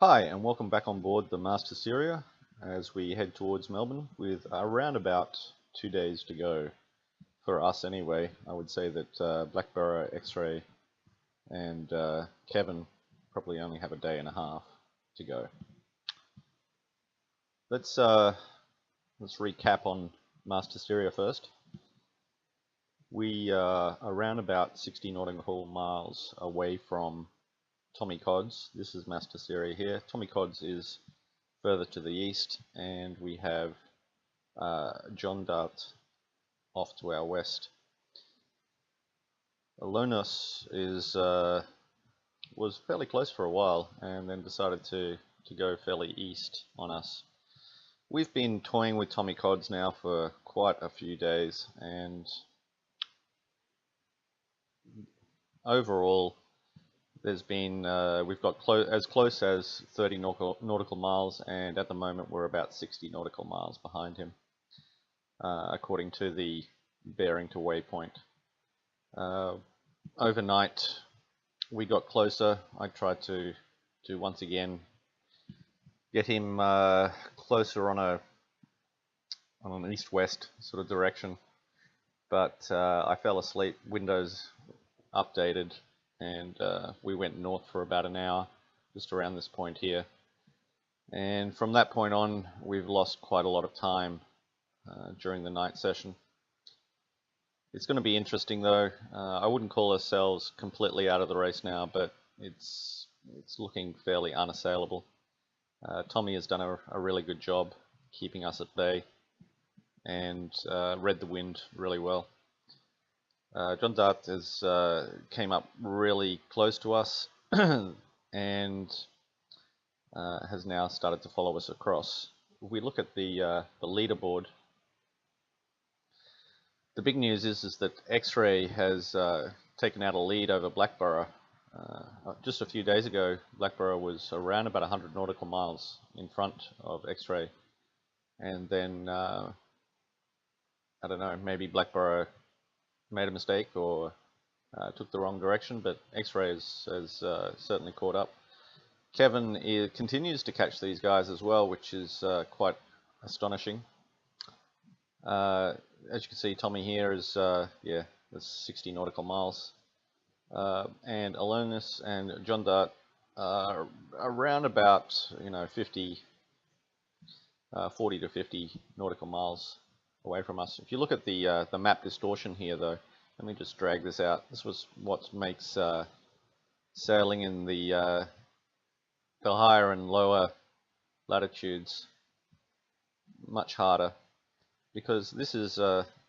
Hi, and welcome back on board the Master Syria as we head towards Melbourne with around about 2 days to go. For us anyway, I would say that Blackborough, X-Ray, and Kevin probably only have a day and a half to go. Let's recap on Master Syria first. We are around about 60 nautical miles away from Tommy Cod's. This is Master Syria here. Tommy Cod's is further to the east, and we have John Dart off to our west. Alonos was fairly close for a while, and then decided to go fairly east on us. We've been toying with Tommy Cod's now for quite a few days, and overall, there's been we've got as close as 30 nautical miles, and at the moment we're about 60 nautical miles behind him, according to the bearing to waypoint. Overnight, we got closer. I tried to once again get him closer on an east-west sort of direction, but I fell asleep. Windows updated, and we went north for about an hour, just around this point here. And from that point on, we've lost quite a lot of time during the night session. It's going to be interesting though. I wouldn't call ourselves completely out of the race now, but it's looking fairly unassailable. Tommy has done a really good job keeping us at bay and read the wind really well. John Dart came up really close to us and has now started to follow us across. If we look at the leaderboard, the big news is that X-Ray has taken out a lead over Blackborough. Just a few days ago, Blackborough was around about 100 nautical miles in front of X-Ray, and then I don't know, maybe Blackborough made a mistake or took the wrong direction, but X-Ray has certainly caught up. Kevin continues to catch these guys as well, which is quite astonishing. As you can see, Tommy here is that's 60 nautical miles, and Alonis and John Dart are around about 40 to 50 nautical miles away from us. If you look at the map distortion here, though, let me just drag this out. This was what makes sailing in the higher and lower latitudes much harder, because this is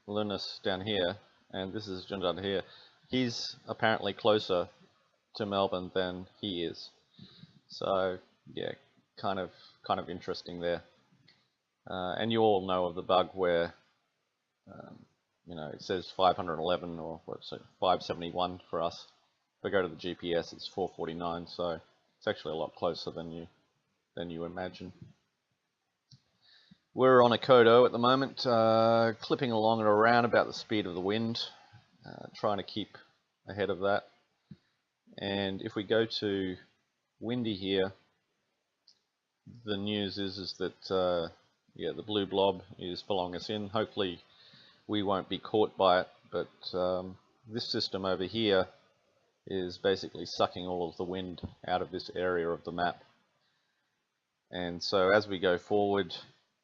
Linus down here, and this is John Dart here. He's apparently closer to Melbourne than he is. So yeah, kind of interesting there. And you all know of the bug where it says 511 or what's it, 571 for us. If I go to the GPS, it's 449, so it's actually a lot closer than you imagine. We're on a Kodo at the moment, clipping along at around about the speed of the wind, trying to keep ahead of that. And if we go to windy here, the news is that the blue blob is following us in. Hopefully we won't be caught by it, but this system over here is basically sucking all of the wind out of this area of the map. And so as we go forward,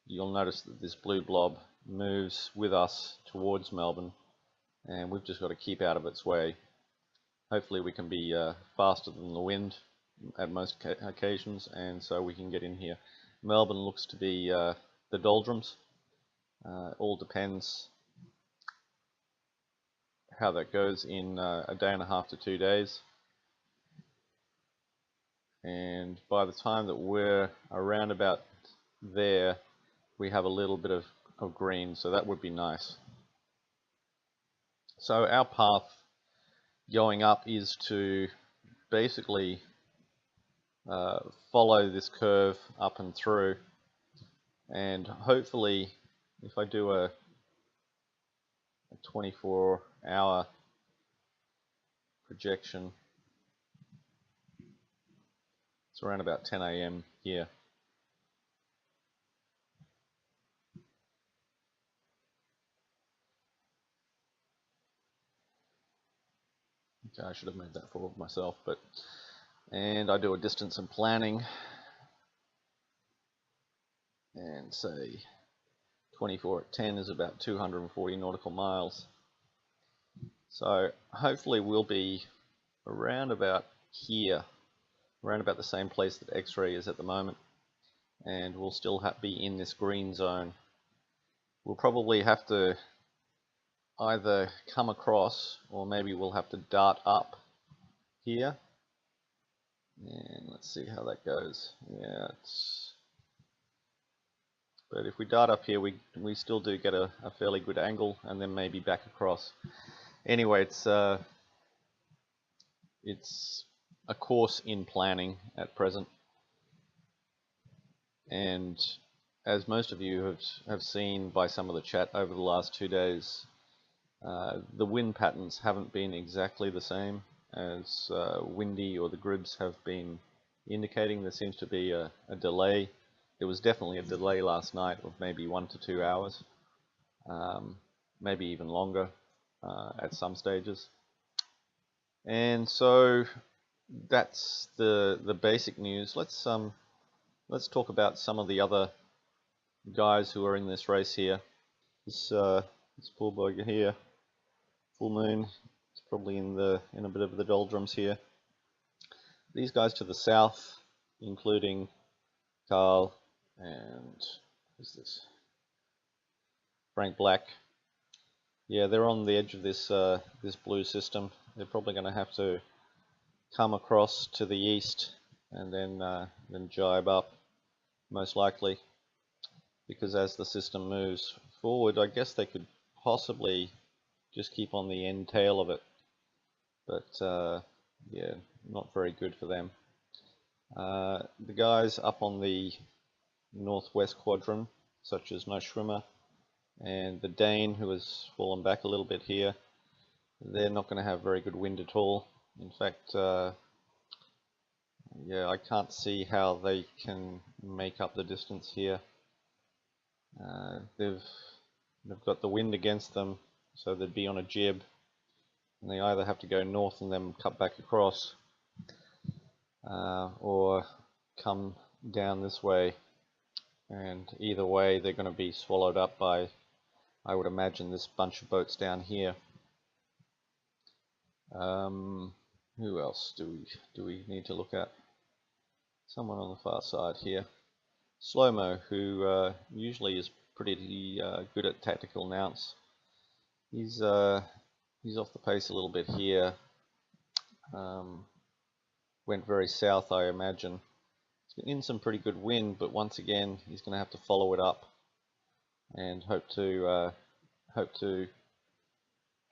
you'll notice that this blue blob moves with us towards Melbourne, and we've just got to keep out of its way. Hopefully we can be faster than the wind at most occasions, and so we can get in here. Melbourne looks to be the doldrums. All depends how that goes in a day and a half to 2 days. And by the time that we're around about there, we have a little bit of green, so that would be nice. So our path going up is to basically follow this curve up and through, and hopefully if I do a 24-hour projection, It's around about 10 AM here. Okay, I should have made that for myself, and I do a distance and planning, and say 24 at 10 is about 240 nautical miles. So hopefully we'll be around about here, around about the same place that X-ray is at the moment, and we'll still be in this green zone. We'll probably have to either come across, or maybe we'll have to dart up here, and let's see how that goes. Yeah, but if we dart up here, we still do get a fairly good angle, and then maybe back across. Anyway, it's a course in planning at present, and as most of you have seen by some of the chat over the last 2 days, the wind patterns haven't been exactly the same as Windy or the Gribs have been indicating. There seems to be a delay. There was definitely a delay last night of maybe 1 to 2 hours, maybe even longer at some stages. And so that's the basic news. Let's talk about some of the other guys who are in this race here. This poor bugger here, full moon. It's probably in a bit of the doldrums here. These guys to the south, including Carl and who's this? Frank Black. Yeah, they're on the edge of this this blue system. They're probably going to have to come across to the east and then jibe up, most likely, because as the system moves forward, I guess they could possibly just keep on the end tail of it, but yeah, not very good for them. The guys up on the northwest quadrant, such as Noshrimmer and the Dane, who has fallen back a little bit here, they're not going to have very good wind at all. In fact, yeah, I can't see how they can make up the distance here. They've got the wind against them, so they'd be on a jib, and they either have to go north and then cut back across, or come down this way, and either way they're going to be swallowed up by, I would imagine, this bunch of boats down here. Who else do we need to look at? Someone on the far side here. Slow-mo, who usually is pretty good at tactical nounce. He's off the pace a little bit here. Went very south, I imagine. He's in some pretty good wind, but once again he's going to have to follow it up and hope to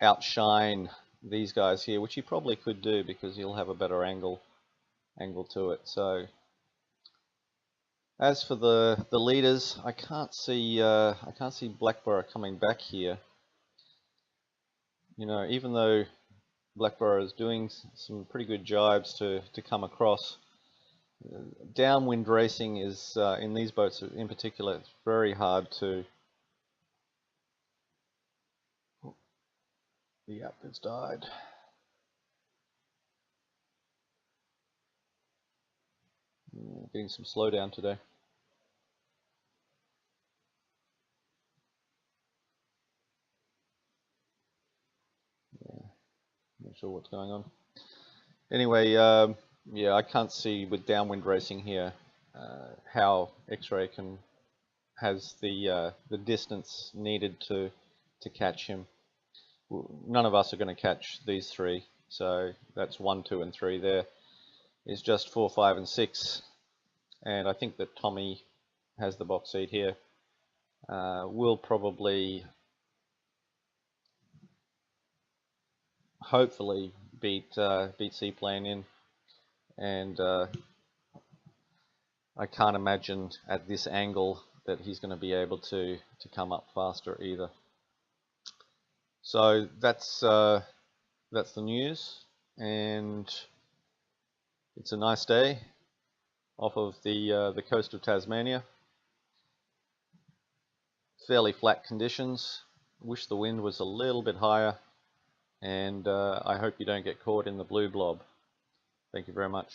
outshine these guys here, which he probably could do because he'll have a better angle to it. So as for the leaders, I can't see Blackborough coming back here. You know, even though Blackborough is doing some pretty good jibes to come across, downwind racing is in these boats in particular, it's very hard to. The app has died. Getting some slowdown today. Yeah, not sure what's going on. Anyway, yeah, I can't see with downwind racing here how X-ray has the distance needed to catch him. None of us are going to catch these three, so that's 1, 2, and 3 there. It's just 4, 5, and 6, and I think that Tommy has the box seat here. We'll probably, hopefully, beat Seaplane in, and I can't imagine at this angle that he's going to be able to come up faster either. So that's the news, and it's a nice day. off of the coast of Tasmania. Fairly flat conditions. Wish the wind was a little bit higher, and I hope you don't get caught in the blue blob. Thank you very much.